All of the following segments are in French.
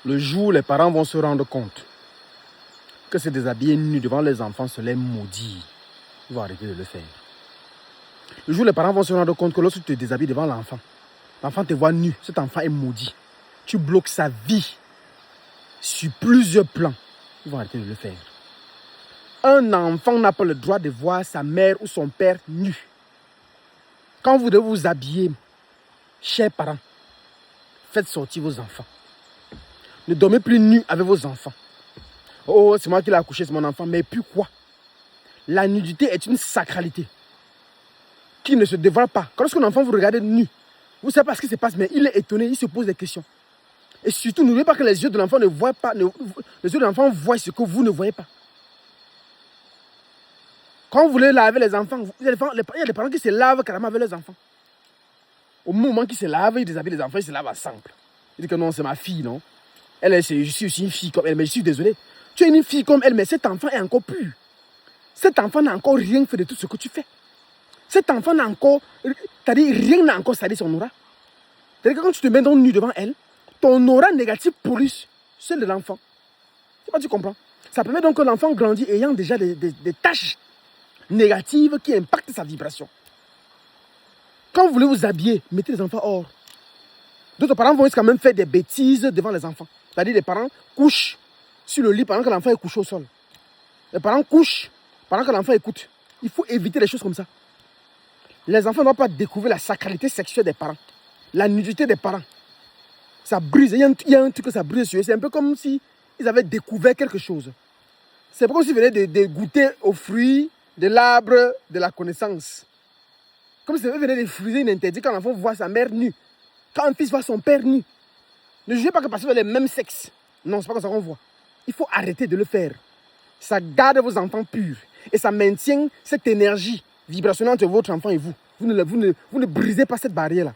Le jour où les parents vont se rendre compte que se déshabiller nu devant les enfants, c'est les maudit, ils vont arrêter de le faire. Le jour où les parents vont se rendre compte que lorsque tu te déshabilles devant l'enfant, l'enfant te voit nu, cet enfant est maudit. Tu bloques sa vie sur plusieurs plans. Ils vont arrêter de le faire. Un enfant n'a pas le droit de voir sa mère ou son père nu. Quand vous devez vous habiller, chers parents, faites sortir vos enfants. Ne dormez plus nu avec vos enfants. Oh, c'est moi qui l'ai accouché, c'est mon enfant. Mais puis quoi? La nudité est une sacralité qui ne se dévoile pas. Quand un enfant vous regardez nu, vous ne savez pas ce qui se passe, mais il est étonné, il se pose des questions. Et surtout, n'oubliez pas que les yeux de l'enfant ne voient pas, les yeux de l'enfant voient ce que vous ne voyez pas. Quand vous voulez laver les enfants, il y a des parents qui se lavent carrément avec les enfants. Au moment qu'ils se lavent, ils déshabillent les enfants, ils se lavent ensemble. Ils disent que non, c'est ma fille, non? Je suis aussi une fille comme elle, mais je suis désolé. Tu es une fille comme elle, mais cet enfant est encore pur. Cet enfant n'a encore rien fait de tout ce que tu fais. Cet enfant n'a encore, c'est-à-dire rien n'a encore sali son aura. C'est-à-dire que quand tu te mets donc nu devant elle, ton aura négative pollue celle de l'enfant. Je sais pas, tu comprends? Ça permet donc que l'enfant grandit ayant déjà des tâches négatives qui impactent sa vibration. Quand vous voulez vous habiller, mettez les enfants hors. D'autres parents vont quand même faire des bêtises devant les enfants. C'est-à-dire les parents couchent sur le lit pendant que l'enfant est couché au sol. Les parents couchent pendant que l'enfant écoute. Il faut éviter les choses comme ça. Les enfants ne doivent pas découvrir la sacralité sexuelle des parents. La nudité des parents. Ça brise. Il y a un truc que ça brise sur eux. C'est un peu comme si ils avaient découvert quelque chose. C'est comme s'ils venaient de goûter aux fruits de l'arbre de la connaissance. Comme si ils venaient de friser une interdit quand l'enfant voit sa mère nue. Quand un fils voit son père nu. Ne jugez pas que parce que vous avez le même sexe. Non, c'est pas comme ça qu'on voit. Il faut arrêter de le faire. Ça garde vos enfants purs. Et ça maintient cette énergie vibrationnelle entre votre enfant et vous. Vous ne brisez pas cette barrière-là.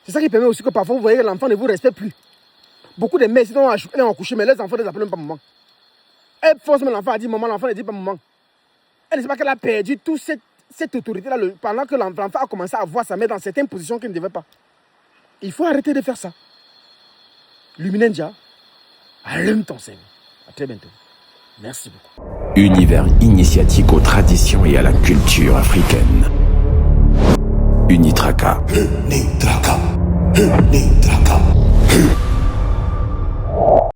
C'est ça qui permet aussi que parfois vous voyez que l'enfant ne vous respecte plus. Beaucoup de mères, sinon elles ont accouché, mais les enfants ne les appellent même pas maman. Elle force l'enfant à dire maman, l'enfant ne dit pas maman. Elle ne sait pas qu'elle a perdu toute cette autorité-là pendant que l'enfant a commencé à voir sa mère dans certaines positions qu'il ne devait pas. Il faut arrêter de faire ça. Luminendia, allume ton cerveau. À très bientôt. Merci beaucoup. Univers initiatique aux traditions et à la culture africaine. Unitraka. Unitraka. Unitraka.